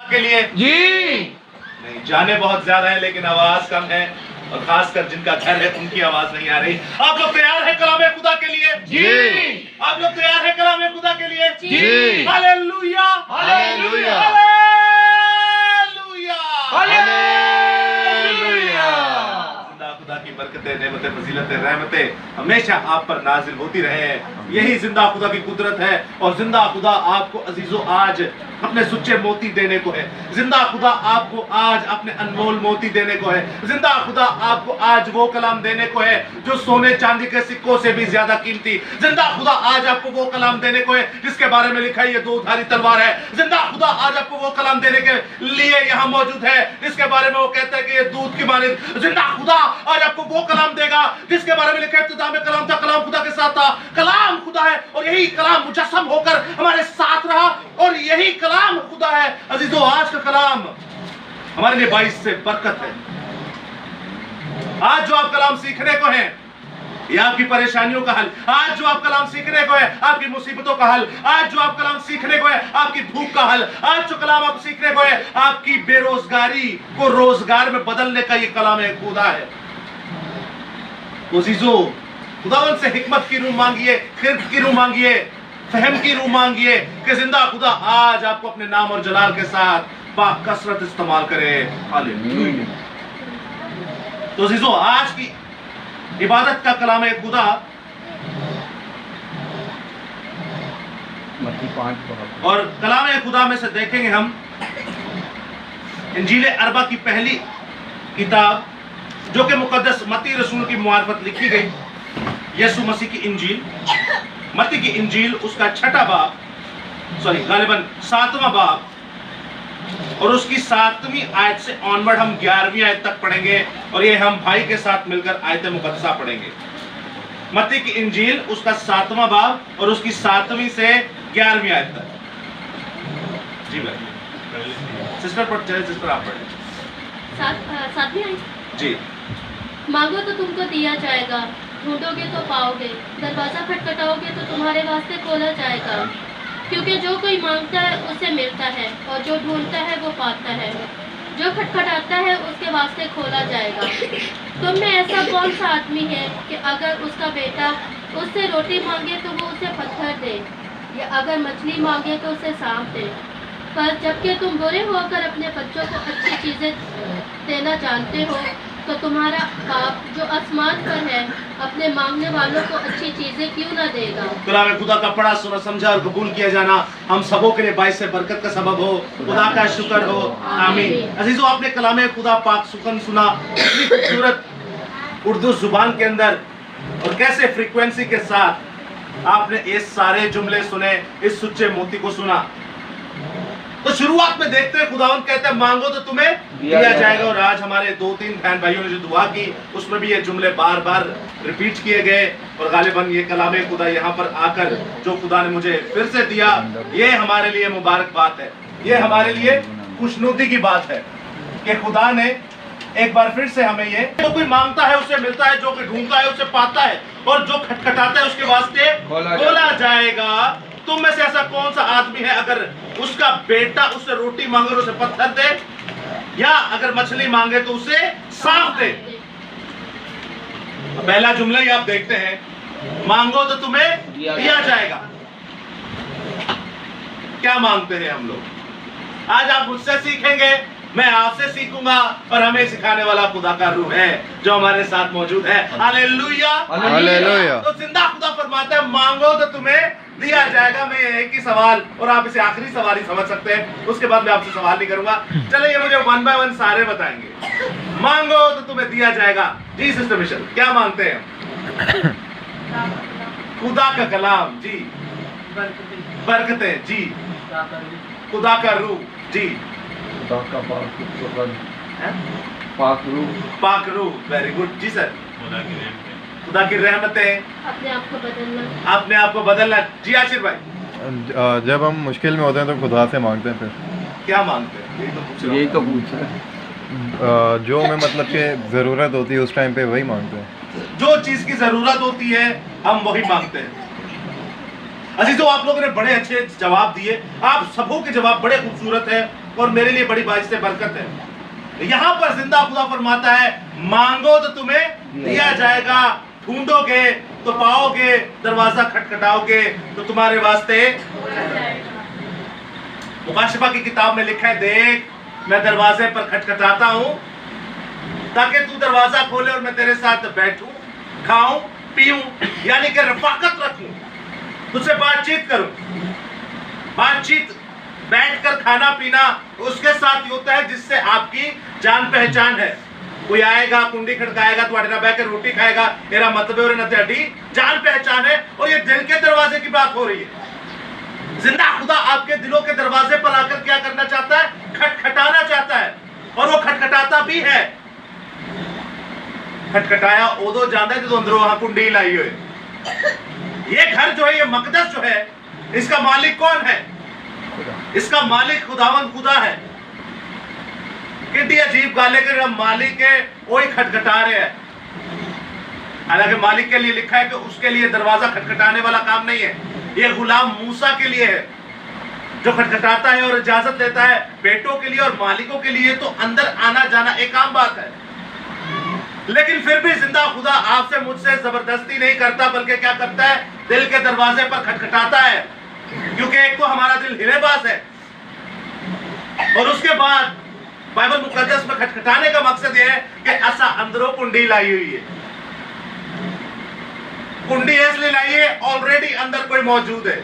के लिए जी। नहीं, जाने बहुत ज्यादा है लेकिन आवाज कम है, और खासकर जिनका घर है उनकी आवाज नहीं आ रही। आप लोग तैयार हैं कलाम खुदा के लिए? जी। आप लोग तैयार हैं कलाम खुदा के लिए? जी। Hallelujah, hallelujah, hallelujah. हालेलुया। जिंदा खुदा की बरकतें, नेमतें, फजीलतें, रहमतें हमेशा आप पर नाजिल होती रहे। यही जिंदा खुदा की कुदरत है, और जिंदा खुदा आपको अजीजों आज अपने सुच्चे मोती देने को है। जिंदा खुदा आपको आज अपने अनमोल मोती देने को है। जिंदा खुदा आपको आज वो कलाम देने को है जो सोने चांदी के सिक्कों से भी ज्यादा कीमती। जिंदा खुदा आज आपको वो कलाम देने को है जिसके बारे में लिखा है ये दो-धारी तलवार है। जिंदा खुदा आज आपको वो कलाम देने के लिए यहाँ मौजूद है जिसके बारे में वो कहता है कि ये दूध की मानिंद। जिंदा खुदा आज आपको वो कलाम देगा जिसके बारे में लिखा है इब्तिदा में कलाम था, कलाम खुदा के साथ था, कलाम खुदा है, और यही कलाम मुजस्सम होकर हमारे साथ रहा, और यही कलाम खुदा है। अजीजों, आज का कलाम हमारे लिए बाइस से बरकत है। आज जो आप कलाम सीखने को है ये आपकी परेशानियों का हल। आज जो आप कलाम सीखने को है आपकी मुसीबतों का हल। आज जो आप कलाम सीखने को है आपकी भूख का हल। आज जो कलाम आप सीखने को है आपकी बेरोजगारी को रोजगार में बदलने का ये कलाम खुदा है। अजीजों, खुदावन से हिकमत की रूह मांगिए, खिर्द की रूह मांगिए, फहम की रूह मांगिए कि जिंदा खुदा आज आपको अपने नाम और जलाल के साथ बाकसरत इस्तेमाल करे। हालेलुया। तो अजीजों, आज की इबादत का कलाम खुदा और कलाम खुदा में से देखेंगे हम इंजील अरबा की पहली किताब जो कि मुकद्दस मत्ती रसूल की मुआरफत लिखी गई, यीशु मसीह की इंजील, मत्ती की इंजील, उसका छठा बाब, गालिबन 7वां बाब, और उसकी 7वीं आयत से ऑनवर्ड हम 11वीं आयत तक पढ़ेंगे, और ये हम भाई के साथ मिलकर आयत मुकद्दसा पढ़ेंगे। मत्ती की इंजील उसका 7वां बाब और उसकी 7वीं से 11वीं आयत तक। जी भाई, सिस्टर पढ़, सिस्टर आप पढ़े। 7वीं आयत जी। मांगो तो तुमको दिया जाएगा, ढूंढोगे तो पाओगे, दरवाजा खटखटाओगे तो तुम्हारे वास्ते खोला जाएगा। क्योंकि जो कोई मांगता है उसे मिलता है, और जो ढूंढता है वो पाता है, जो खटखटाता है उसके वास्ते खोला जाएगा। तुम में ऐसा कौन सा आदमी है कि अगर उसका बेटा उससे रोटी मांगे तो वो उसे पत्थर दे, या अगर मछली मांगे तो उसे सांप दे? पर जबकि तुम बुरे होकर अपने बच्चों को अच्छी चीज़ें देना जानते हो, तो तुम्हारा बाप जो आसमान पर है अपने मांगने वालों को अच्छी चीजें क्यों ना देगा। कलाम खुदा का पढ़ा, सुना, समझा और कबूल किया जाना हम सबों के लिए बाइस से बरकत का सबब हो। खुदा का शुक्र हो, आमीन। अजीजों, आपने कलाम खुदा पाक सुखन सुना, इतनी खूबसूरत उर्दू जुबान के अंदर, और कैसे फ्रीक्वेंसी के साथ आपने ये सारे जुमले सुने, इस सुच्चे मोती को सुना। तो शुरुआत में देखते हैं खुदावंद कहते हैं मांगो तो तुम्हें दिया जाएगा, और आज हमारे 2-3 बहन भाइयों ने जो दुआ की उसमें भी ये जुमले बार बार रिपीट किए गए, और गालिबन ये कलाम खुदा यहाँ पर आकर जो खुदा ने मुझे फिर से दिया, ये हमारे लिए मुबारक बात है, ये हमारे लिए खुशनुदी की बात है कि खुदा ने एक बार फिर से हमें ये, जो कोई मांगता है उसे मिलता है, जो कोई ढूंढता है उसे पाता है, और जो खटखटाता है उसके वास्ते खोला जाएगा। तुम में से ऐसा कौन सा आदमी है अगर उसका बेटा उससे रोटी मांगे उसे पत्थर दे, या अगर मछली मांगे तो उसे सांप दे? पहला जुमला ही आप देखते हैं, मांगो तो तुम्हें दिया जाएगा। क्या मांगते हैं हम लोग? आज आप मुझसे सीखेंगे, मैं आपसे सीखूंगा, और हमें सिखाने वाला खुदा का रूह है जो हमारे साथ मौजूद है। Hallelujah, hallelujah. तो जिंदा खुदा फरमाता है मांगो तो तुम्हें दिया जाएगा। मैं एक ही सवाल, और आप इसे आखिरी सवाल ही समझ सकते हैं, उसके बाद मैं आपसे सवाल नहीं करूंगा। चलिए, ये मुझे 1 बाय 1 सारे बताएंगे। मांगो तो तुम्हें दिया जाएगा। जी सिस्टर मिशेल, क्या मांगते हैं? खुदा का कलाम, जी। बरकतें, जी। खुदा का रूह, जी। पाक रूह, वेरी गुड जी सर। खुदा की रहमतें, अपने आप को बदलना, अपने आप को बदलना। जी आशिर भाई, जब हम मुश्किल में होते हैं तो खुदा से मांगते हैं। फिर क्या मांगते हैं? यही तो पूछ रहे हैं। जो हमें मतलब कि ज़रूरत होती है उस टाइम पे वही मांगते हैं। जो चीज़ की ज़रूरत होती है हम वही मांगते हैं। अजीजों, आप लोगों ने बड़े अच्छे जवाब दिए, आप सबों के जवाब बड़े खूबसूरत हैं। और मेरे लिए बड़ी बाइस से बरकत है। यहाँ पर जिंदा खुदा फरमाता है, मांगो तो तुम्हें दिया जाएगा, ढूंढोगे तो पाओगे, दरवाजा खटखटाओगे तो तुम्हारे वास्ते। मुकाशिफा की किताब में लिखा है, देख मैं दरवाजे पर खटखटाता हूं ताकि तू दरवाजा खोले और मैं तेरे साथ बैठूं, खाऊं, पीऊं, यानी कि रफाकत रखूं, तुझसे बातचीत करूं। बातचीत बैठकर खाना पीना उसके साथ ही होता है जिससे आपकी जान पहचान है। कोई आएगा, कुंडी खड़काएगा, तू अड़ना बैठ के रोटी खाएगा, तेरा मतलब है और न तेरी जान पहचान है। और ये दिल के दरवाजे की बात हो रही है। जिंदा खुदा आपके दिलों के दरवाजे पर आकर क्या करना चाहता है? खटखटाना चाहता है, और वो खटखटाता भी है। खटखटाया उदो जाता है जो अंदरों वहां कुंडी लाई हुई। ये घर जो है, ये मकदस जो है, इसका मालिक कौन है? इसका मालिक खुदावंद खुदा है। कितनी अजीब गाल है कि मालिक है वही खटखटा रहे हैं। हालांकि मालिक के लिए लिखा है कि उसके लिए दरवाजा खटखटाने वाला काम नहीं है, ये गुलाम मूसा के लिए है जो खटखटाता है और इजाजत देता है। बेटों के लिए और मालिकों के लिए तो अंदर आना जाना एक आम बात है, लेकिन फिर भी जिंदा खुदा आपसे मुझसे जबरदस्ती नहीं करता, बल्कि क्या करता है? दिल के दरवाजे पर खटखटाता है। क्योंकि एक तो हमारा दिल हिलेबाज है, और उसके बाद बाइबल मुकद्दस में खटखटाने का मकसद यह है कि असा अंदरों कुंडी लाई हुई है। कुंडी इसलिए लाई है, ऑलरेडी अंदर कोई मौजूद है।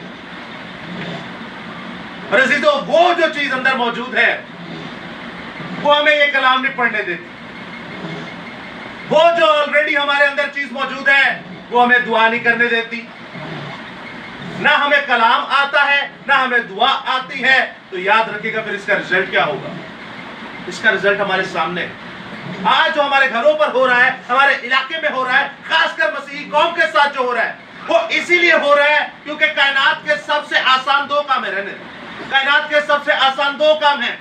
और इसी तो वो जो चीज अंदर मौजूद है वो हमें ये कलाम नहीं पढ़ने देती। वो जो ऑलरेडी हमारे अंदर चीज मौजूद है वो हमें दुआ नहीं करने देती। ना हमें कलाम आता है, ना हमें दुआ आती है। तो याद रखिएगा फिर इसका रिजल्ट क्या होगा। इसका रिजल्ट हमारे सामने है। आज जो हमारे घरों पर हो रहा है, हमारे इलाके में हो रहा है, खासकर मसीही कौम के साथ जो हो रहा है, वो इसीलिए हो रहा है क्योंकि कायनात के सबसे आसान दो काम है। रहने कायनात के सबसे आसान दो काम है,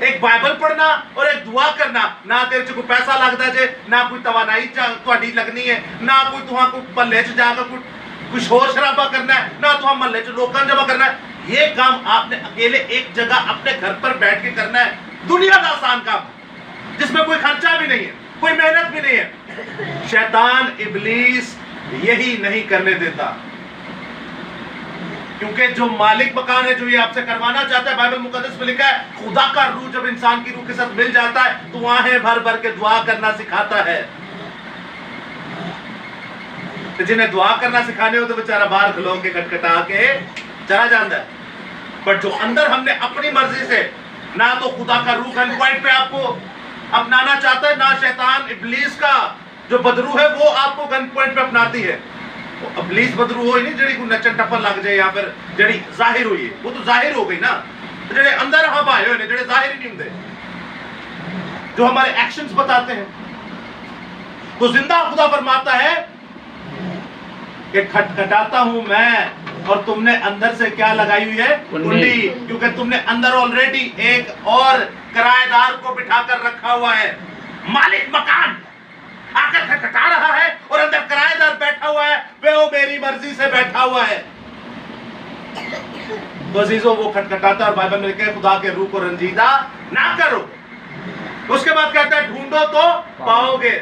एक बाइबल पढ़ना और एक दुआ करना। ना तेरे च कोई पैसा लगता जे, ना कोई तवानाई तुहाडी लगनी है, ना कोई तुहां कोई पल्ले च जाकर कोई शोर शराबा करना है, ना तुहां महल्ले च लोकां जमा करना है। ये काम आपने अकेले एक जगह अपने घर पर बैठ के करना है। दुनिया का आसान काम जिसमें कोई खर्चा भी नहीं है, कोई मेहनत भी नहीं है। शैतान इब्लीस यही नहीं करने देता, क्योंकि जो मालिक मकान है, जो ये आपसे करवाना चाहता है, बाइबल मुकद्दस में लिखा है, खुदा का रूह जब इंसान की रूह के साथ मिल जाता है तो वहां भर भर के दुआ करना सिखाता है। तो जिन्हें दुआ करना सिखाने हो तो बेचारा बाहर खलो के खटखटा के चला जाता है। पर जो अंदर हमने अपनी मर्जी से, ना तो खुदा का रूह गन पॉइंट पे आपको अपनाना चाहता है, ना शैतान इब्लीस का जो बदरू है वो आपको गन पॉइंट पे अपनाती है। इब्लीस बदरू हो ही नहीं जड़ी को नचन टप्पन लग जाए, या फिर जड़ी जाहिर हुई है, वो तो जाहिर हो गई ना। जड़े अंदर हम आए हुए जड़े जाहिर ही नहीं होंगे, जो हमारे एक्शंस बताते हैं। तो जिंदा खुदा फरमाता है कि खटखटाता हूं मैं, और तुमने अंदर से क्या लगाई हुई है? कुंडी। क्योंकि तुमने अंदर ऑलरेडी एक और किराएदार को बिठाकर रखा हुआ है। मालिक मकान आकर खटखटा रहा है और अंदर किराएदार बैठा हुआ है, वो मेरी मर्जी से बैठा हुआ है। तो अजीजों, वो खटखटाता और बाइबल में लिखा है खुदा के रूह को रंजीदा ना करो। उसके बाद कहता है ढूंढो तो पाओगे।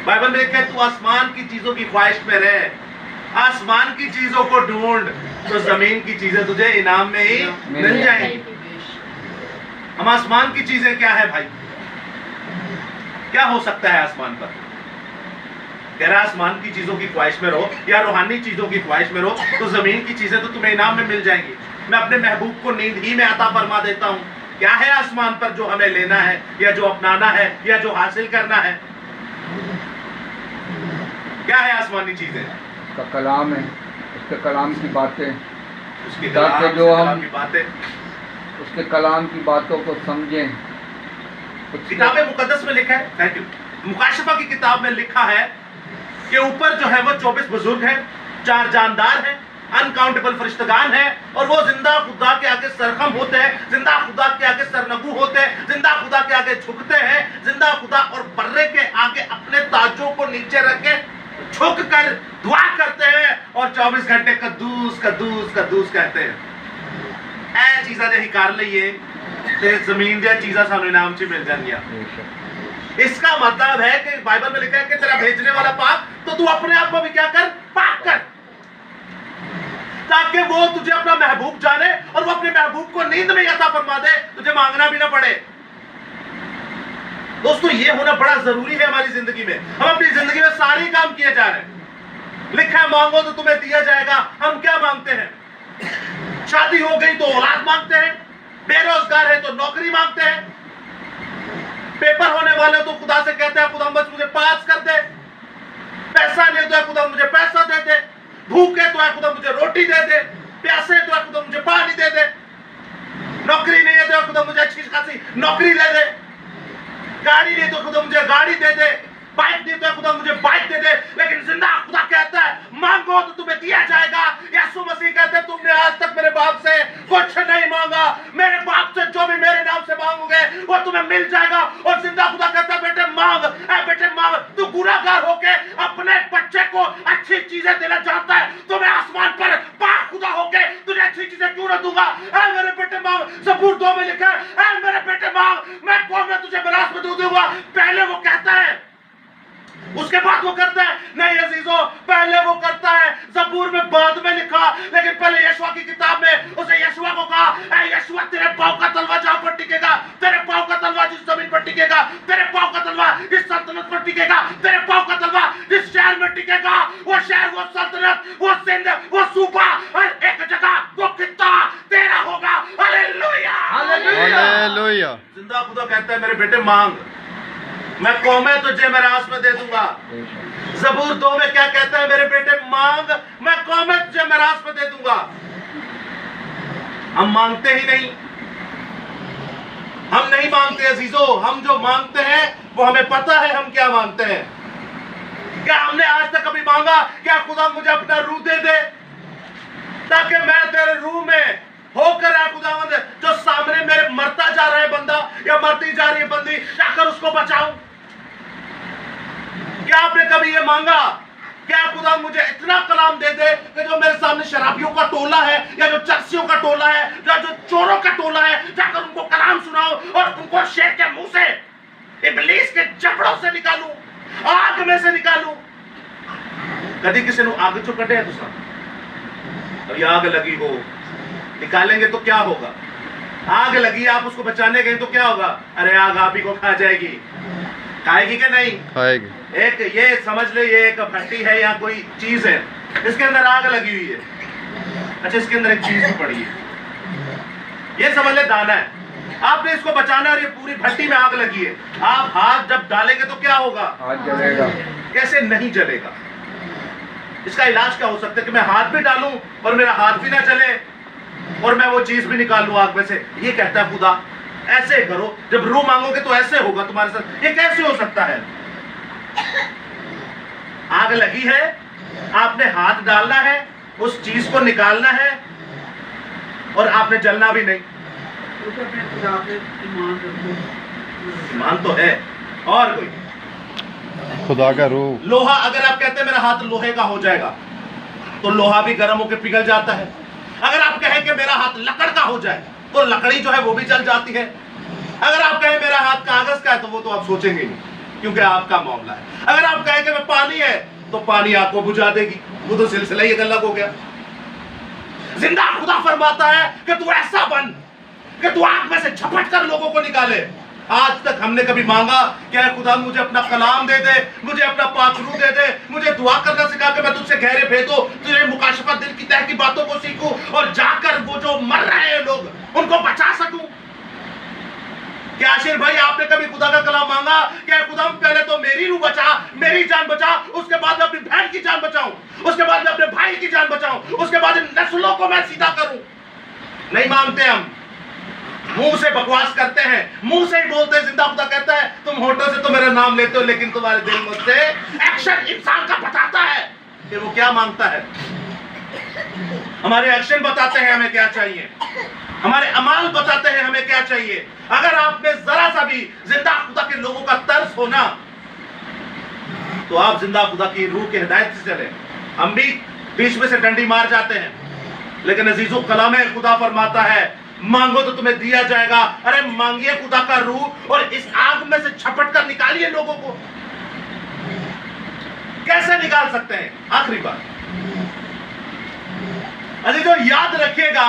बाइबल में लिखा है तू आसमान की चीजों की ख्वाहिश में रहे, आसमान की चीजों को ढूंढ तो जमीन की चीजें तुझे इनाम में ही मिल जाएंगी। हम आसमान की चीजें क्या है भाई? क्या हो सकता है आसमान पर? कह रहा आसमान की चीजों की ख्वाहिश में रहो या रूहानी चीजों की ख्वाहिश में रहो तो जमीन की चीजें तो तुम्हें इनाम में मिल जाएंगी। मैं अपने महबूब को नींद ही में अता फरमा देता हूँ। क्या है आसमान पर जो हमें लेना है, या जो अपनाना है, या जो हासिल करना है? क्या है आसमानी चीजें? का कलाम है, उसके कलाम की बातें, उसके ताकि जो हम की बातें, उसके कलाम की बातों को समझें। किताब मुकद्दस में लिखा है, थैंक यू, मुकाशिफा की किताब में लिखा है कि ऊपर जो है वो 24 बुजुर्ग हैं, 4 जानदार हैं, अनकाउंटेबल फरिश्तगान हैं, और वो जिंदा खुदा के आगे सरखम होते हैं, जिंदा खुदा के आगे सरनगू होते हैं, जिंदा खुदा के आगे झुकते हैं, जिंदा खुदा और बर्रे के आगे अपने ताजों को नीचे रख के झुक कर दुआ करते हैं और 24 घंटे कद्दूस कद्दूस कद्दूस कहते हैं। ऐ चीज़ा दे हिकार लईए ते जमीन दिया चीज़ा सानू इनाम च मिल जाएंगी। बेशक। इसका मतलब है कि बाइबल में लिखा है कि तेरा भेजने वाला पाक, तो तू अपने आप को भी क्या कर, पाक कर, ताकि वो तुझे अपना महबूब जाने और वो अपने महबूब को नींद में अता फरमा दे, तुझे मांगना भी ना पड़े। दोस्तों ये होना बड़ा जरूरी है हमारी जिंदगी में। हम अपनी जिंदगी में सारे काम किए जा रहे हैं, लिखा है मांगो तो तुम्हें दिया जाएगा। हम क्या मांगते हैं? शादी हो गई तो औलाद मांगते हैं, बेरोजगार है तो नौकरी मांगते हैं, पेपर होने वाले तो खुदा से कहते हैं खुदा बस मुझे पास कर दे, पैसा नहीं तो है खुदा मुझे पैसा दे दे, भूखे तो है खुदा मुझे रोटी दे दे, प्यासे तो है खुदा मुझे पानी दे दे, नौकरी नहीं है तो है खुदा मुझे अच्छी खासी नौकरी दे दे, गाड़ी नहीं तो खुदा मुझे गाड़ी दे दे, बाइक नहीं तो खुदा मुझे बाइक दे दे। लेकिन जिंदा खुदा कहता है मांगो तो तुम्हें दिया जाएगा। यीशु मसीह कहते हैं तुमने आज तक मेरे बाप से कुछ नहीं मांगा, मेरे बाप से जो भी मेरे नाम से मांगोगे वो तुम्हें मिल जाएगा। और जिंदा खुदा कहता है बेटे मांग, बेटे मांग। तू गुनाहगार होके अपने बच्चे को अच्छी चीजें देना चाहता है, तो मैं आसमान पर पाक खुदा होके तुझे अच्छी चीजें क्यों ना दूंगा? मेरे बेटे मांग। ज़बूर 2 में लिखा है मेरे बेटे मांग, मैं कौन मैं तुझे विरासत में दूंगा। पहले वो कहता है, उसके बाद वो करता है। नहीं अजीजों, पहले वो करता है, ज़बूर में बाद में लिखा, लेकिन पहले यशुआ की किताब में उसे यशुआ को कहा, यशुआ तेरे पांव का तलवा जहां पर टिकेगा, तेरे पांव का तलवा जिस जमीन पर टिकेगा, तेरे पांव का तलवा जिस सल्तनत पर टिकेगा, तेरे पांव का तलवा जिस शहर में टिकेगा, वो शहर, वो सल्तनत, वो सिंध, वो सूबा, हर एक जगह वो खित्ता तेरा होगा। Hallelujah, hallelujah. जिंदा खुदा कहता है मेरे बेटे मांग, मैं कौमें तुझे मिरास में दे दूंगा। ज़बूर 2 में क्या कहता है? मेरे बेटे मांग, मैं कौमें तुझे मिरास में दे दूंगा। हम मांगते ही नहीं, हम नहीं मांगते अजीजों। हम जो मांगते हैं वो हमें पता है हम क्या मांगते हैं। क्या हमने आज तक कभी मांगा क्या खुदा मुझे अपना रूह दे दे, ताकि मैं तेरे रूह में होकर है खुदावंद जो सामने मेरे मरता जा रहा है बंदा या मरती जा रही है बंदी, जाकर उसको बचाऊं? क्या आपने कभी ये मांगा? क्या खुदा मुझे इतना कलाम दे दे कि जो मेरे सामने शराबियों का टोला है या जो चर्सियों का टोला है या जो चोरों का टोला है, जाकर उनको कलाम सुनाओ और उनको शेर के मुंह से, इब्लीस के जबड़ों से निकालूं, आग में से निकालूं। कभी किसी ने आग चो कटे है दूसरा, अभी आग लगी हो, निकालेंगे तो क्या होगा? आग लगी, आप उसको बचाने गए तो क्या होगा? अरे आग आप ही को खा जाएगी। खाएगी क्या? नहीं खाएगी। एक ये समझ ले, ये एक भट्टी है या कोई चीज है, इसके अंदर आग लगी हुई है। अच्छा, इसके अंदर एक चीज भी पड़ी है, ये समझ ले दाना है। आपने इसको बचाना और ये पूरी भट्टी में आग लगी है। आप हाथ जब डालेंगे तो क्या होगा? हाथ जलेगा। कैसे नहीं जलेगा? इसका इलाज क्या हो सकता है कि मैं हाथ भी डालूं और मेरा हाथ भी ना जले और मैं वो चीज भी निकाल लूं आग में से? ये कहता है खुदा ऐसे करो, जब रूह मांगोगे तो ऐसे होगा तुम्हारे साथ। ये कैसे हो सकता है? आग लगी है, आपने हाथ डालना है, उस चीज को निकालना है और आपने जलना भी नहीं। ईमान तो है। और कोई खुदा का रूह। लोहा, अगर आप कहते हैं मेरा हाथ लोहे का हो जाएगा तो लोहा भी गर्म होकर पिघल जाता है। अगर आप कहें कि मेरा हाथ लकड़ का हो जाए तो लकड़ी जो है वो भी जल जाती है। अगर आप कहें मेरा हाथ कागज का है तो वो तो आप सोचेंगे नहीं, क्योंकि आपका मामला है। अगर आप कहें कि मैं पानी है तो पानी आपको बुझा देगी, वो तो सिलसिला ही अलग हो गया। जिंदा खुदा फरमाता है कि तू ऐसा बन कि तू आग में से झपट कर लोगों को निकाले। आज तक हमने कभी मांगा क्या खुदा मुझे अपना कलाम दे दे, मुझे अपना पाक रूह दे दे, मुझे दुआ करना सिखा के मैं तुझसे गहरे भेदूं, तुझे मुकाशफा दिल की तह की बातों को सीखूं और जाकर वो जो मर रहे हैं लोग उनको बचा सकूं? क्या आशिर भाई आपने कभी खुदा का कलाम मांगा क्या खुदा पहले तो मेरी रूह बचा, मेरी जान बचा, उसके बाद मैं अपनी बहन की जान बचाऊं, उसके बाद मैं अपने भाई की जान बचाऊं, उसके बाद इन नस्लों को मैं सीधा करूं? नहीं मांगते हम, मुंह से बकवास करते हैं, मुंह से ही बोलते हैं। जिंदा खुदा कहता है तुम होठों से तो मेरा नाम लेते हो लेकिन तुम्हारे दिल में से एक्शन इंसान का बताता है कि वो क्या मांगता है। हमारे एक्शन बताते हैं हमें क्या चाहिए, हमारे अमाल बताते हैं हमें क्या चाहिए। अगर आप में जरा सा भी जिंदा खुदा के लोगों का तरस हो ना, तो आप जिंदा खुदा की रूह की हिदायत से चले। हम भी बीच में से डंडी मार जाते हैं, लेकिन अजीजों कलाम खुदा फरमाता है मांगो तो तुम्हें दिया जाएगा। अरे मांगिए खुदा का रूह और इस आग में से झपट कर निकालिए लोगों को। कैसे निकाल सकते हैं? आखिरी बात अजीजों, याद रखिएगा,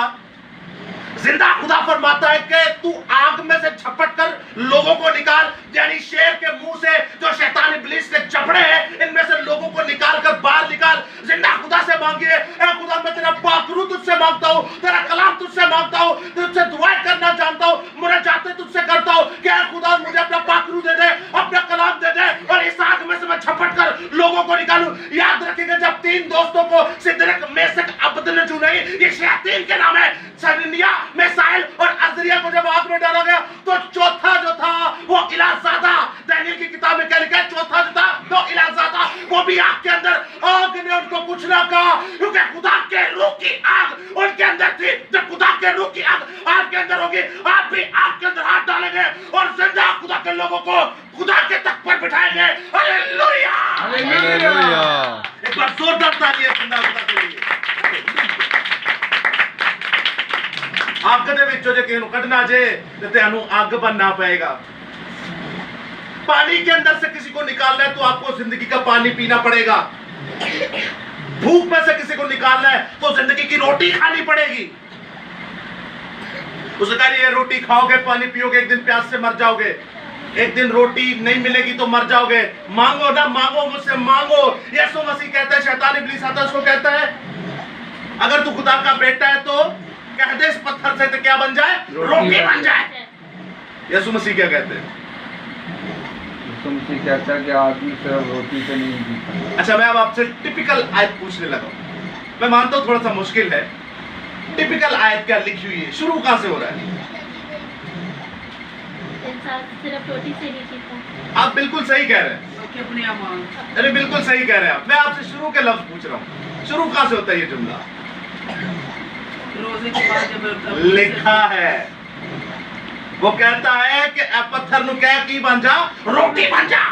जिंदा खुदा फरमाता है कि तू आग में से झपट कर लोगों को निकाल, यानी शेर के मुंह से जो शैतान इब्लीस के चपड़े हैं इनमें से लोगों को निकाल कर बाहर निकाल। जिंदा खुदा से मांगिए, ऐ खुदा मैं तेरा पाकरू तुझसे मांगता हूँ, तेरा कलाम तुझसे मांगता हूँ, तुझसे दुआएं करना जानता हूँ, मुझे जाते तुझसे करता हूँ कि ऐ खुदा मुझे अपना पाकरू दे दे, अपना कलाम दे दे और इस आग में से मैं झपट कर लोगों को निकालूं। याद रखिएगा, जब 3 दोस्तों को सिदरक, मेशक, अबदनगो नहीं, ये शैतान के नाम है, सननिया, मिसाइल और अजरिया को जब आग में डाला गया तो चौथा जो था वो इलाजादा, दानियल की किताब में क्या लिखा है, चौथा जो था वो इलाजादा, वो भी आग के अंदर। आग ने उनको कुछ ना कहा क्योंकि खुदा के रूह की आग उनके अंदर थी। जब खुदा के रूह की आग आपके अंदर होगी, आप भी आग के अंदर हाथ डालेंगे और जिंदा खुदा के लोगों को खुदा के तख्त पर बिठाएंगे। Hallelujah, hallelujah. एक बार जोरदार तालियां जिंदा खुदा के लिए। आग दे विचों जे किसी कढ़ना जे ते तेनू आग बनना पड़ेगा। पानी के अंदर से किसी को निकालना है तो आपको जिंदगी का पानी पीना पड़ेगा। भूख में से किसी को निकालना है तो जिंदगी की रोटी खानी पड़ेगी। उसने कहा ये रोटी खाओगे, पानी पियोगे, एक दिन प्यास से मर जाओगे, एक दिन रोटी नहीं मिलेगी तो मर जाओगे। मांगो ना मांगो, मुझसे मांगो। यीशु मसीह कहता है, शैतान इब्लीस आता है उसको कहता है अगर तू खुदा का बेटा है तो कह दे इस पत्थर से तो क्या बन जाए, रोटी बन जाए। यीशु मसीह क्या कहते हैं? यीशु मसीह कहता है कि आदमी सिर्फ रोटी से नहीं जीता। अच्छा, मैं अब आपसे टिपिकल आयत पूछने लगा हूं। मैं मानता हूं थोड़ा सा मुश्किल है। टिपिकल आयत क्या लिखी हुई है, शुरू कहां से हो रहा है? इंसान सिर्फ रोटी से नहीं जीता। आप बिल्कुल सही कह रहे हैं, अरे बिल्कुल सही कह रहे हैं आप। मैं आपसे शुरू के लफ्ज पूछ रहा हूँ, शुरू कहां से होता है ये जुमला? रोजे के बाद जब लिखा है, वो कहता है कि ए पत्थर नु क्या की बन जा, रोटी बन जा।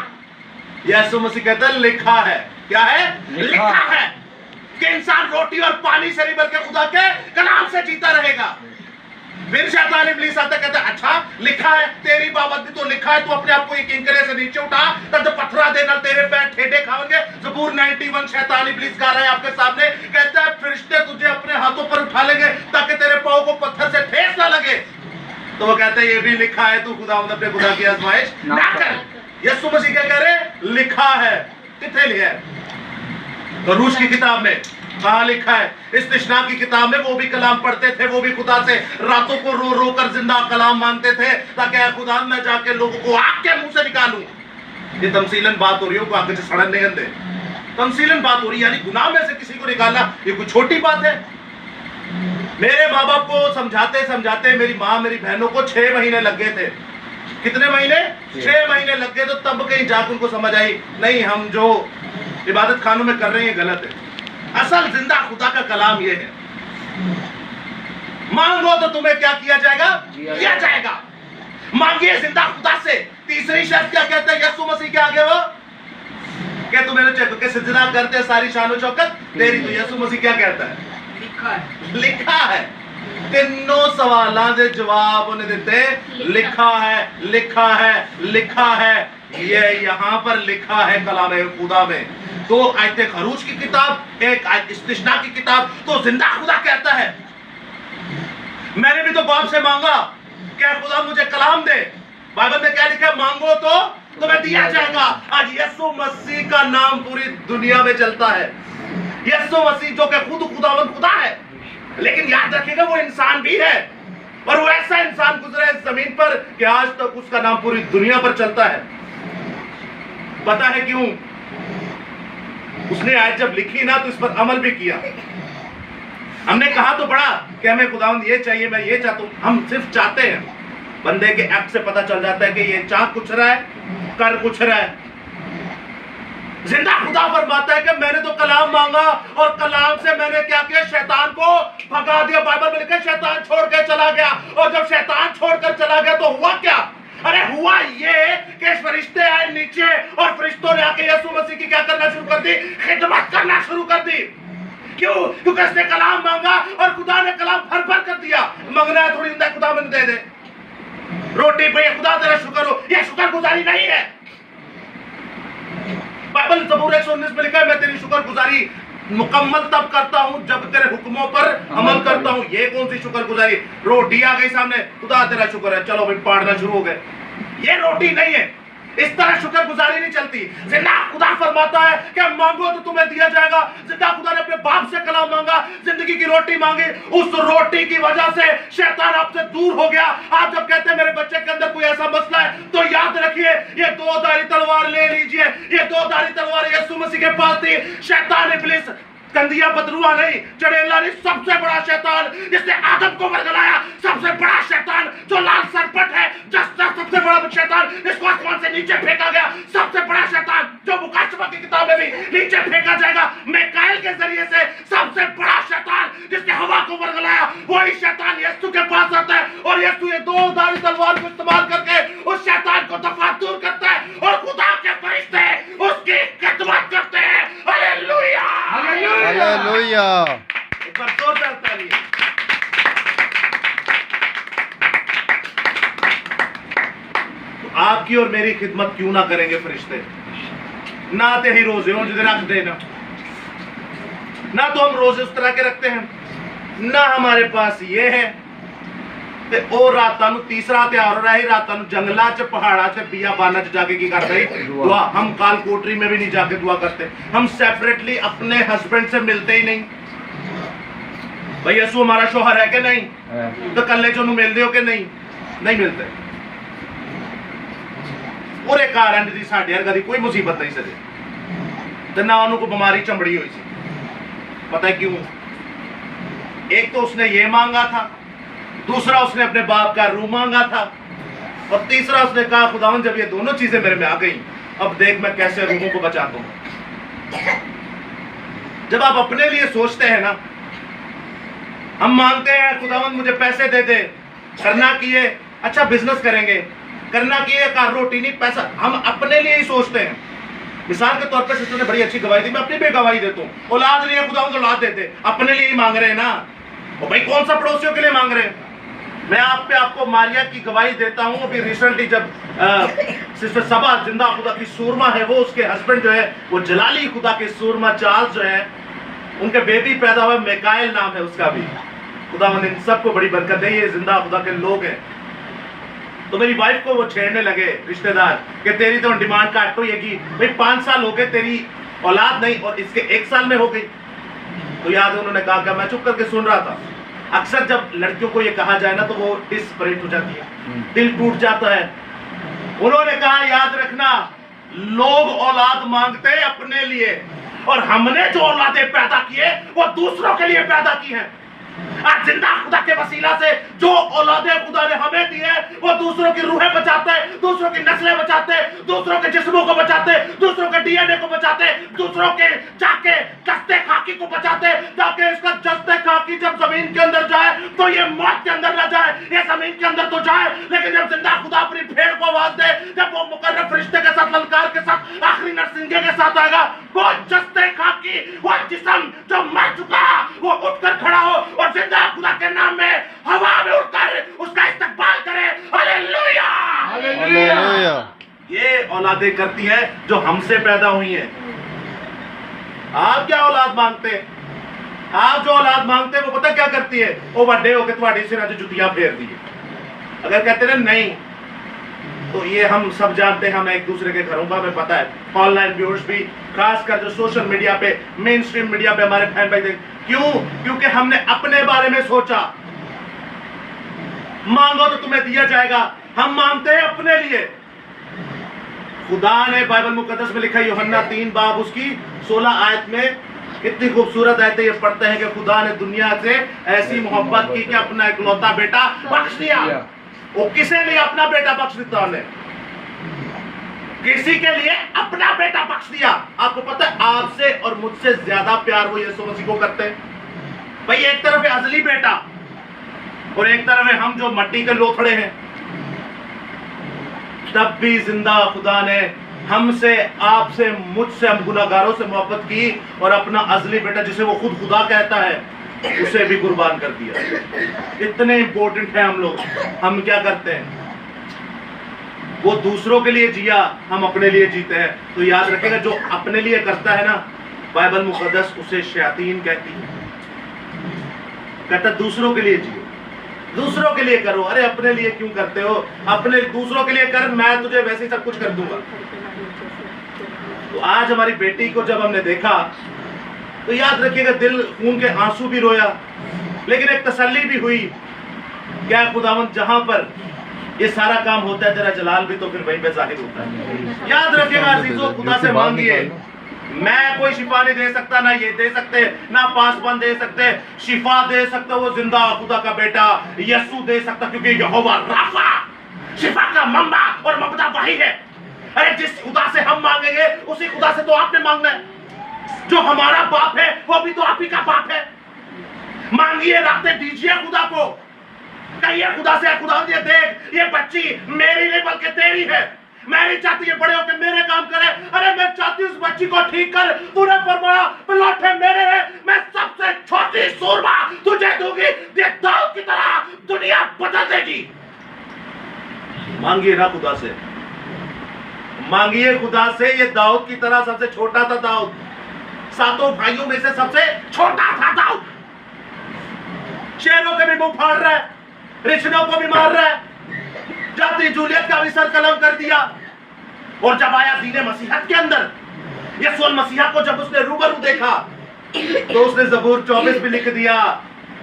यीशु मसीह कहता है लिखा है। क्या है? लिखा है कि इंसान रोटी और पानी से नहीं बल्कि खुदा के कलाम से जीता रहेगा। फिर शैतान इब्लीस आता कहता है अच्छा लिखा है, तेरी बाबत भी तो लिखा है, तू अपने आप को एक किंकरे से नीचे उठा तब तो पत्थरा देना तेरे पैर ठेडे खाएंगे। ज़बूर 91 शैतान इब्लीस गा रहा है आपके सामने, कहता है फरिश्ते तुझे अपने हाथों पर उठा लेंगे ताकि तेरे पाँव को पत्थर से ठेस ना लगे। तो वो कहते हैं ये भी लिखा है, तू खुदा अपने खुदा की आजमाइश ना कर। यीशु मसीह क्या कह रहे? लिखा है। कितने लिखा है? तो रूस की किताब में कहाँ लिखा है? इस तिश्ना की किताब में वो भी कलाम पढ़ते थे, वो भी खुदा से रातों को रो रो कर जिंदा कलाम मांगते थे ताकि खुदा मैं जाके लोगों को आग के मुंह से निकालूं। ये तमसीलन बात हो रही हो, आगे से सड़न नहीं दे, तमसीलन बात हो रही, यानी गुनाह में से किसी को निकालना ये कोई छोटी बात है? मेरे माँ बाप को समझाते समझाते मेरी माँ मेरी बहनों को 6 महीने लग गए थे। कितने महीने? 6 महीने लग गए। तो तब कहीं जाकर उनको समझ आई नहीं, हम जो इबादत खानों में कर रहे हैं गलत है। असल जिंदा खुदा का कलाम ये है, मांगो तो तुम्हें क्या किया जाएगा? दिया जाएगा। मांगिए जिंदा खुदा से। तीसरी शर्त क्या कहता है यीशु मसीह के आगे? वो क्या तुम मेरे चेक के सिजदा करते हैं सारी शान चौकत तेरी। तो यीशु मसीह क्या कहता है? लिखा है। तीनों सवालों के जवाब उन्हें देते लिखा है, लिखा है, लिखा है। ये यहाँ पर लिखा है कलाम खुदा में। 2 आयतें खरूज की किताब, 1 आयत इस्तिश्ना की किताब। तो जिंदा खुदा कहता है मैंने भी तो बाप से मांगा क्या खुदा मुझे कलाम दे। बाइबल में क्या लिखा है? मांगो तो तुम्हें दिया जाएगा। आज यीशु मसीह का नाम पूरी दुनिया में चलता है। यीशु मसीह जो कि खुद खुदावंद खुदा है, लेकिन याद रखिएगा वो इंसान भी है और वो ऐसा इंसान गुजरा इस जमीन पर कि आज तक तो उसका नाम पूरी दुनिया पर चलता है। पता है क्यों? उसने आयत जब लिखी ना तो इस पर अमल भी किया। हमने कहा तो बड़ा कि हमें खुदावंद ये चाहिए, मैं ये चाहता हूं। हम सिर्फ चाहते हैं, बंदे के एक्ट से पता चल जाता है कि ये चाह कुछ रहा है, कर कुछ रहा है। जिंदा खुदा फरमाता है कि मैंने तो कलाम मांगा और कलाम से मैंने क्या किया? शैतान को भगा दिया। बाइबल में लिखा है शैतान छोड़ के चला गया। और जब शैतान छोड़कर चला गया तो हुआ क्या? अरे हुआ ये कि फरिश्ते आए नीचे और फरिश्तों ने आके यीशु मसीह की क्या करना शुरू कर दी? खिदमत करना शुरू कर दी। क्यों? क्योंकि उसने कलाम मांगा और खुदा ने कलाम भर भर कर दिया। मंगना है थोड़ी ना खुदा मैंने दे दे। रोटी पे खुदा तेरा शुक्र हो, ये शुक्रगुजारी नहीं है। बाइबल ज़बूर 119 में लिखा है, मैं तेरी शुक्रगुजारी मुकम्मल तब करता हूं जब तेरे हुक्मों पर अमल करता हूं। ये कौन सी शुक्रगुजारी? रोटी आ गई सामने, खुदा तेरा शुक्र है, चलो भाई पाड़ना शुरू हो गए। ये रोटी नहीं है। इस तरह शुक्रगुजारी नहीं चलती। जिंदा खुदा फरमाता है कि मांगो तो तुम्हें दिया जाएगा। जिंदा खुदा ने अपने बाप से कलाम मांगा, जिंदगी की रोटी मांगी, उस रोटी की वजह से शैतान आपसे दूर हो गया। आप जब कहते हैं मेरे बच्चे के अंदर कोई ऐसा मसला है, तो याद रखिए ये दो धारी तलवार ले लीजिए। ये दो धारी तलवार यीशु मसीह के पास थी। शैतान इब्लिस कंदिया बदरुआ नहीं, चड़ेला नहीं, सबसे बड़ा शैतान जिसने आदम को वर्गलाया, सबसे बड़ा शैतान जो लाल सरपट है, सबसे बड़ा शैतान जिसको आसमान से नीचे फेंका गया, सबसे बड़ा शैतान जो मुकाशबा की किताब में भी नीचे फेंका जाएगा मिकाएल के जरिए से, सबसे बड़ा शैतान जिसने हवा को वर्गलाया, वही शैतान यीशु के पास आता है और यीशु ये दो धारी तलवार को इस्तेमाल करके उस शैतान को दफा दूर करता है और खुदा के फरिश्ते उसकी खिदमत करते हैं। Hallelujah, hallelujah. एक बार जोरदार ताली। तो आपकी और मेरी खिदमत क्यों ना करेंगे फरिश्ते? ना ते ही रोजे हो जिधर रख देना, ना तो हम रोजे उस तरह के रखते हैं, ना हमारे पास ये है। ते ओ रातां नूं तीसरा त्यार हो रहा है, रातां नूं जंगलां च पहाड़ां च बियाबानां च जाके की करते हैं दुआ। हम काल कोठरी में भी नहीं जाके दुआ करते। हम सेपरेटली अपने हस्बैंड से मिलते ही नहीं। भाई यसु हमारा शोहर है कि नहीं? तो कल्ले जो नूं मिलदे हो कि नहीं? नहीं मिलते। पूरे कारण दी साडे वर्गा दी कोई मुसीबत नहीं सजे ते ना उन्होंने को बीमारी चमड़ी हुई सी। पता है क्यों? एक तो उसने ये मांगा था, दूसरा उसने अपने बाप का रूह मांगा था, और तीसरा उसने कहा खुदावन जब ये दोनों चीजें मेरे में आ गई, अब देख मैं कैसे रूहों को बचा दूं। जब आप अपने लिए सोचते हैं ना, हम मांगते हैं खुदावन मुझे पैसे दे दे, करना किए अच्छा बिजनेस करेंगे, करना किए कार रोटी नहीं पैसा, हम अपने लिए ही सोचते हैं। मिसाल के तौर पर सिस्टर ने बड़ी अच्छी गवाही दी, मैं अपनी भी गवाही देता हूँ। औलाद नहीं है खुदावन तो औलाद देते, अपने लिए ही मांग रहे हैं ना। और भाई कौन सा पड़ोसियों के लिए मांग रहे हैं? मैं आपको मारिया की गवाही देता हूँ। अभी रिसेंटली जब सिस्टर सबा जिंदा खुदा की सूरमा है, वो उसके हस्बैंड जो है वो जलाली खुदा के सूरमा चार्ल्स जो है, उनके बेबी पैदा हुआ, मिकाएल नाम है उसका भी। खुदा ने इन सबको बड़ी बरकत दी, ये जिंदा खुदा के लोग हैं। तो मेरी वाइफ को वो छेड़ने लगे रिश्तेदार कि तेरी तो डिमांड काट तो ये की भाई 5 साल हो गए तेरी औलाद नहीं और इसके 1 साल में हो गई। तो याद है उन्होंने कहा कि मैं चुप करके सुन रहा था। अक्सर जब लड़कियों को ये कहा जाए ना तो वो डिस्परेट हो जाती है, दिल टूट जाता है। उन्होंने कहा याद रखना, लोग औलाद मांगते हैं अपने लिए, और हमने जो औलादें पैदा की है वो दूसरों के लिए पैदा की है। आज जिंदा खुदा के वसीला से जो औलादें खुदा ने हमें दी है वो दूसरों की रूहें बचाते हैं, दूसरों की नस्लें बचाते हैं, दूसरों के जिस्मों को बचाते हैं, दूसरों के डीएनए को बचाते हैं, दूसरों के जाके जस्ते खाकी को बचाते हैं, जाके इसका जस्ते खाकी जब जमीन के अंदर जाए तो ये मौत के अंदर न जाए, ये जमीन के अंदर तो जाए, लेकिन जब जिंदा खुदा अपनी भेड़ को आवाज दे, जब वो मुकर्रर फरिश्ते के साथ ललकार के साथ आखिरी नरसिंगे के साथ आएगा, वो जस्ते खाकी, वो जिस्म जो मर चुका वो उठकर खड़ा हो और जिंदा खुदा के नाम में हवा में उड़कर उसका इस्तकबाल करे। Hallelujah, hallelujah. ये औलादें करती हैं जो हमसे पैदा हुई हैं। आप क्या औलाद मांगते हैं? आप जो औलाद मांगते हैं वो पता क्या करती है? वो बड़े होकर तुम्हारे सिर पे जुतियां फेर दी। अगर कहते हैं नहीं तो ये हम सब जानते हैं, हम एक दूसरे के घरों का हमें पता है। ऑनलाइन व्यूअर्स भी, खासकर जो सोशल मीडिया पे, मेन स्ट्रीम मीडिया पे हमारे बहन भाई देख, क्यों? क्योंकि हमने अपने बारे में सोचा। मांगो तो तुम्हें दिया जाएगा, हम मांगते हैं अपने लिए। खुदा ने बाइबल मुकद्दस में लिखा, यूहन्ना 3 बाब उसकी 16 आयत में कितनी खूबसूरत आयतें ये पढ़ते हैं कि खुदा ने दुनिया से ऐसी मोहब्बत की कि अपना इकलौता बेटा बख्श दिया। वो किसे लिए अपना बेटा बख्श दिया? उन्हें किसी के लिए अपना बेटा बख्श दिया। आपको पता है आपसे और मुझसे ज्यादा प्यार वो यीशु मसीह को करते हैं। भाई एक तरफ है असली बेटा और एक तरफ है हम जो मट्टी के लोथड़े हैं। तब भी जिंदा खुदा ने हमसे, आपसे, मुझसे, हम गुनाहगारों से मोहब्बत की और अपना अजली बेटा जिसे वो खुद खुदा कहता है उसे भी कुर्बान कर दिया। इतने इंपॉर्टेंट है हम लोग। हम क्या करते हैं, वो दूसरों के लिए जिया, हम अपने लिए जीते हैं। तो याद रखिएगा, जो अपने लिए करता है ना, बाइबल मुकद्दस उसे शैतान कहती है। कहता दूसरों के लिए जियो, दूसरों के लिए करो। अरे अपने लिए क्यों करते हो? अपने दूसरों के लिए कर, मैं तुझे वैसे ही सब कुछ कर दूंगा। तो आज हमारी बेटी को जब हमने देखा तो याद रखिएगा, दिल खून के आंसू भी रोया, लेकिन एक तसल्ली भी हुई। क्या खुदावंद जहां पर ये सारा काम होता है, तेरा जलाल भी तो फिर वहीं पे जाहिर होता है। याद रखिएगा अजीजों, खुदा से मांगिए। मैं कोई शिफा नहीं दे सकता, ना ये दे सकते, ना पासवान दे सकते। शिफा दे सकता वो जिंदा खुदा का बेटा यीशु दे सकता, क्योंकि यहोवा राफा शिफा का मंबा और मबदा वही है। अरे जिस खुदा से हम मांगेंगे उसी खुदा से तो आपने मांगना है। जो हमारा बाप है वो भी तो आप ही का बाप है। मांगिए, रास्ते दीजिए खुदा को। कहिए खुदा से, खुदा ये देख, ये बच्ची मेरी नहीं बल्कि तेरी है। मैं नहीं चाहती ये बड़े होकर मेरे काम करे। अरे मैं चाहती हूँ उस बच्ची को ठीक कर। तूने फरमाया लौटे मेरे हैं, मैं सबसे छोटी सूरमा तुझे दूंगी। ये दाऊद की तरह दुनिया बदल देगी। मांगिए ना खुदा से, मांगिए खुदा से। ये दाऊद की तरह सबसे छोटा था दाऊद, सातों भाइयों में से सबसे छोटा था दाऊद। शेरों के भी मुंह फाड़ रहा है, रिश्तों को भी मार रहा है, जाती जूलियत का भी सर कलम कर दिया। और जब आया दीने मसीहत के अंदर, यीशु मसीहा को जब उसने रूबरू देखा तो उसने ज़बूर 24 भी लिख दिया,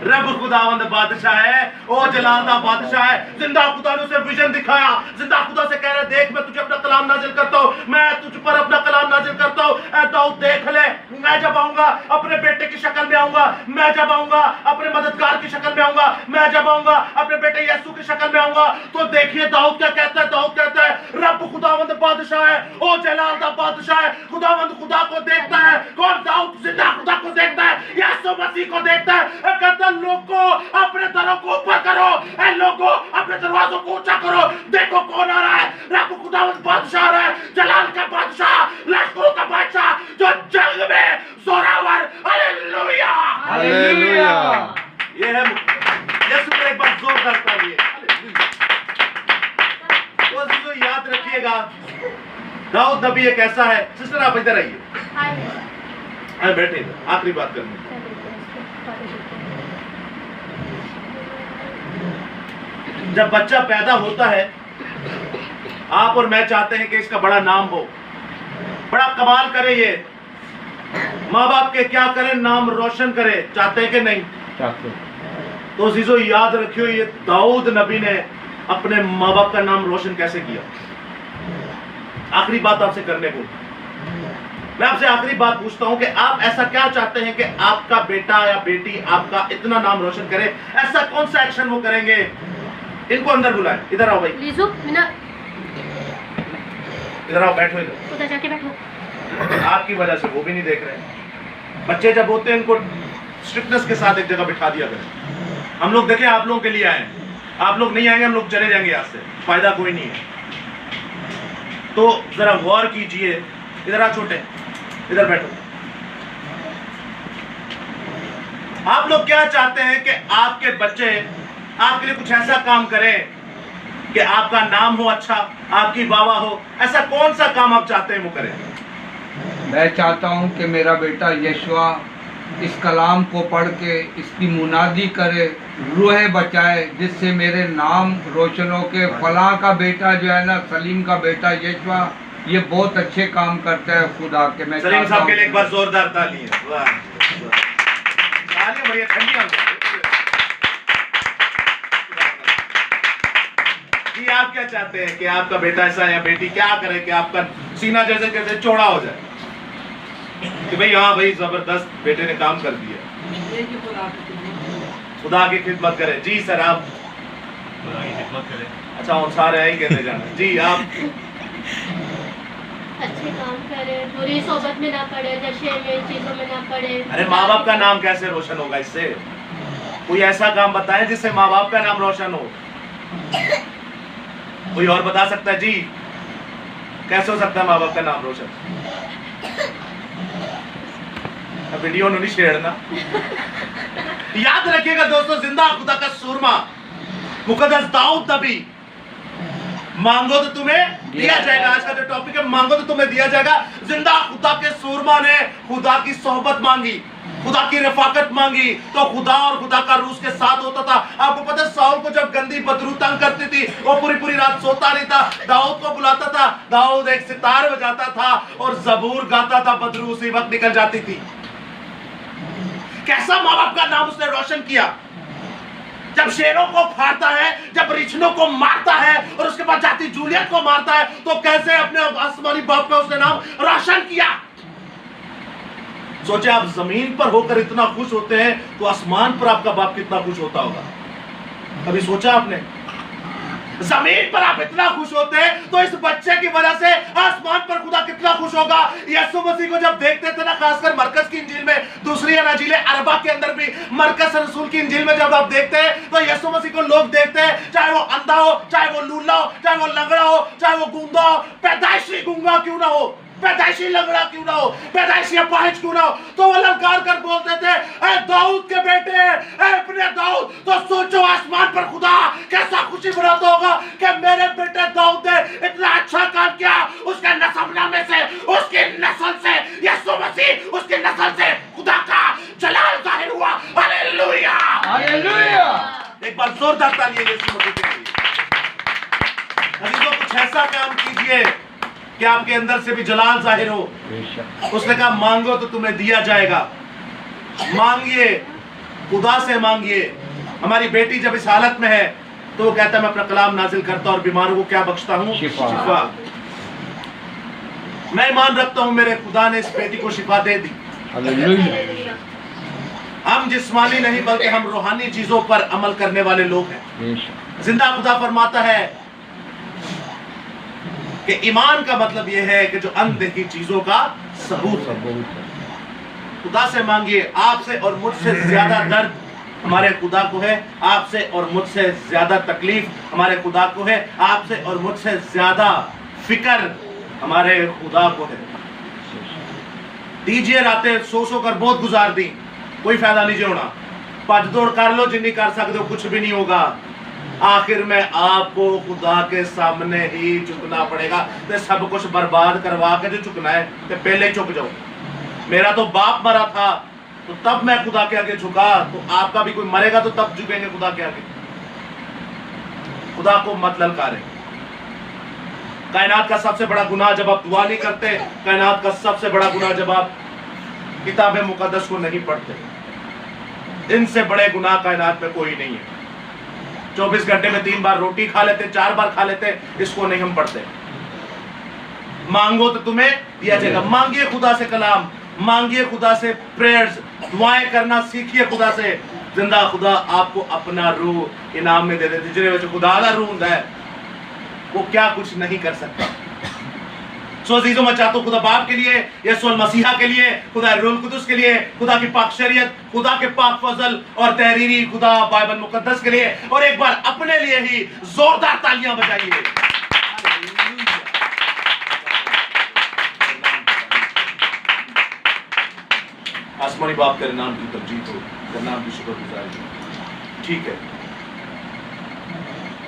रब खुदावंद बादशाह है, ओ जलालदा बादशाह है। जिंदा खुदा ने उसे विजन दिखाया। जिंदा खुदा से कह रहा है, देख मैं तुझे अपना कलाम नाजिल करता हूँ, मैं तुझ पर अपना कलाम नाजिल करता हूँ। ऐ दाऊद देख ले, मैं जब आऊंगा अपने बेटे की शक्ल में आऊंगा, मैं जब आऊंगा अपने मददगार की शक्ल में आऊंगा, मैं जब आऊंगा अपने बेटे यीशु की शक्ल में आऊंगा। तो देखिए दाऊद क्या कहता है। दाऊद कहता है, रब खुदावंद बादशाह है, ओ जलालदा बादशाह है। खुदावंद खुदा को देखता है। कौन? दाऊद जिंदा खुदा को देखता है, यीशु मसीह को देखता है। कहता लोगों अपने दरों को ऊपर करो, ऐ लोगों अपने दरवाजों को ऊंचा करो। देखो कौन आ रहा है, रब खुदावंद बादशाह आ रहा है, जलाल का बादशाह, लश्करों का बादशाह, जो जंग में जोरावर। Hallelujah, hallelujah. ये है यीशु पर एक बार जोर करता है। वो चीज़ों याद रखिएगा, दाऊद नबी एक ऐसा है। सिस्टर आप इधर आइए, आइए बैठे इधर, आखिरी बात करनी। जब बच्चा पैदा होता है, आप और मैं चाहते हैं कि इसका बड़ा नाम हो, बड़ा कमाल करे। ये माँ बाप के क्या करें, नाम रोशन करे, चाहते हैं कि नहीं? चाहते। तो अजीजों याद रखियो, ये दाऊद नबी ने अपने माँ बाप का नाम रोशन कैसे किया। आखिरी बात आपसे करने को, मैं आपसे आखिरी बात पूछता हूं कि आप ऐसा क्या चाहते हैं कि आपका बेटा या बेटी आपका इतना नाम रोशन करे? ऐसा कौन सा एक्शन वो करेंगे? इनको अंदर बुलाएं। इधर आओ भाई, लीजो मिना, इधर आओ, बैठो इधर। उधर जाके बैठो। आपकी वजह से वो भी नहीं देख रहे। बच्चे जब होते हैं इनको स्ट्रिक्टनेस के साथ एक जगह बिठा दिया करें। हम लोग देखें, आप लोगों के लिए आए, आप लोग नहीं आएंगे, हम लोग चले जाएंगे यहाँ से, फायदा कोई नहीं है। तो जरा गौर कीजिए। इधर आ छोटे, इधर बैठो। आप लोग क्या चाहते हैं कि आपके बच्चे आपके लिए कुछ ऐसा काम करें कि आपका नाम हो अच्छा, आपकी वाह हो? ऐसा कौन सा काम आप चाहते हैं वो करें? मैं चाहता हूं कि मेरा बेटा यशवा इस कलाम को पढ़ के इसकी मुनादी करे, रूह बचाए, जिससे मेरे नाम रोशन हो के फलां का बेटा जो है ना, सलीम का बेटा यशवा, ये बहुत अच्छे काम करता है खुदा के। मैं सलीम साहब के लिए एक बार जोरदार तालियां। वाह, तालियां बढ़िया ठंडी आ गई। जी आप क्या चाहते हैं कि आपका बेटा ऐसा या बेटी क्या करे कि आपका सीना जैसे जैसे चौड़ा हो जाए कि भाई हाँ भाई जबरदस्त बेटे ने काम कर दिया, खुदा की खिदमत करे। जी सर आप खुदा की खिदमत करें। अच्छा और सारे यही कहते जाना। जी आप अच्छे काम करे, बुरी सोबत में ना पड़े, नशे में, चीजों में ना पड़े। अरे माँ बाप का नाम कैसे रोशन होगा इससे? कोई ऐसा काम बताएं जिससे माँ बाप का नाम रोशन हो। कोई और बता सकता है? जी कैसे हो सकता है माँ बाप का नाम रोशन? अब वीडियो नहीं छेड़ना। याद रखिएगा दोस्तों, जिंदा खुदा का सूरमा मुकद्दस दाऊद नबी, मांगो तो तुम्हें दिया जाएगा। आज का जो टॉपिक है, मांगो तो तुम्हें दिया जाएगा। जिंदा खुदा के सूरमा ने खुदा की सोहबत मांगी, खुदा की रफाकत मांगी, तो खुदा और खुदा का रूह के साथ होता था। आपको पता है, साउल को जब गंदी बदरू तंग करती थी, वो पूरी रात सोता नहीं था, दाऊद को बुलाता था, दाऊद एक सितार बजाता था और जबूर गाता था, बदरू उसी वक्त निकल जाती थी। कैसा माँ बाप का नाम उसने रोशन किया। जब शेरों को फाड़ता है, जब रिछनों को मारता है और उसके बाद जाती जूलियट को मारता है, तो कैसे अपने आसमानी बाप का उसने नाम रोशन किया। सोचे, आप जमीन पर होकर इतना खुश होते हैं तो आसमान पर आपका बाप कितना खुश होता होगा। कभी सोचा आपने? जमीन पर आप इतना खुश होते हैं तो इस बच्चे की वजह से आसमान पर खुदा कितना खुश होगा। यीशु मसीह को जब देखते थे ना, खासकर मरकज की इंजील में, दूसरी अनाजील अरबा के अंदर भी, मरकज रसूल की इंजील में जब आप देखते हैं तो यीशु मसीह को लोग देखते हैं, चाहे वो अंधा हो, चाहे वो लूला हो, चाहे वो लंगड़ा हो, चाहे वो गूंगा हो, पैदाइशी गूंगा क्यों ना हो, पैदाइशी लंगड़ा क्यों ना हो, पैदाइशी अपाहिज क्यों ना हो, तो वो ललकार कर बोलते थे, ऐ दाऊद के बेटे, ऐ अपने दाऊद। तो सोचो आसमान पर खुदा कैसा खुशी मनाता होगा कि मेरे बेटे दाऊद ने इतना अच्छा काम किया। उसके नसबनामे से, उसकी नस्ल से, यीशु मसीह उसकी नस्ल से खुदा का जलाल जाहिर हुआ। Hallelujah, hallelujah. एक बार जोरदार तालियां यीशु मसीह के लिए। अजीजों, कुछ ऐसा काम कीजिए कि आपके अंदर से भी जलाल जाहिर हो। उसने कहा, मांगो तो तुम्हें दिया जाएगा। मांगिए, खुदा से मांगिए। हमारी बेटी जब इस हालत में है तो वो कहता है, मैं अपना कलाम नाजिल करता और बीमारों को क्या बख्शता हूँ? शिफा। मैं ईमान रखता हूँ मेरे खुदा ने इस बेटी को शिफा दे दी। हम जिस्मानी नहीं बल्कि हम रूहानी चीजों पर अमल करने वाले लोग हैं। जिंदा खुदा फरमाता है कि ईमान का मतलब यह है कि जो अनदेखी चीजों का सबूत है। खुदा से मांगिए। आपसे और मुझसे ज्यादा दर्द हमारे खुदा को है, आपसे और मुझसे ज्यादा तकलीफ हमारे खुदा को है, आपसे और मुझसे ज्यादा फिक्र हमारे खुदा को है। दीजिए रातें सो कर बहुत गुजार दी, कोई फायदा नहीं जोना। भज दौड़ कर लो जिन्नी कर सकते हो, कुछ भी नहीं होगा। आखिर में आपको खुदा के सामने ही झुकना पड़ेगा। तो सब कुछ बर्बाद करवा के जो झुकना है तो पहले ही झुक जाओ। मेरा तो बाप मरा था तो तब मैं खुदा के आगे झुका, तो आपका भी कोई मरेगा तो तब झुकेंगे खुदा के आगे। खुदा को मत ललकारें। कायनात का सबसे बड़ा गुनाह जब आप दुआ नहीं करते, कायनात का सबसे बड़ा गुनाह जब आप किताब मुकद्दस को नहीं पढ़ते। इनसे बड़े गुनाह कायनात में कोई नहीं है। 24 घंटे में 3 बार रोटी खा लेते, 4 बार खा लेते, इसको नहीं हम पढ़ते। मांगो तो तुम्हें दिया जाएगा। मांगिए खुदा से कलाम, मांगिए खुदा से प्रेयर्स, दुआएं करना सीखिए खुदा से। जिंदा खुदा आपको अपना रूह इनाम में दे देते। जिन्हें वजह खुदा का रूह है वो क्या कुछ नहीं कर सकता। सो अजीजों, मैं चाहता हूं खुदा बाप के लिए, यीशु मसीहा के लिए, खुदा रूह कुदुस के लिए, खुदा की पाक शरीयत, खुदा के पाक फजल और तहरीरी खुदा बाइबल मुकद्दस के लिए, और एक बार अपने लिए ही जोरदार तालियां बजाइए। आसमानी बाप तेरे नाम की तमजीद हो, तेरे नाम की शुक्रगुजारी। ठीक है।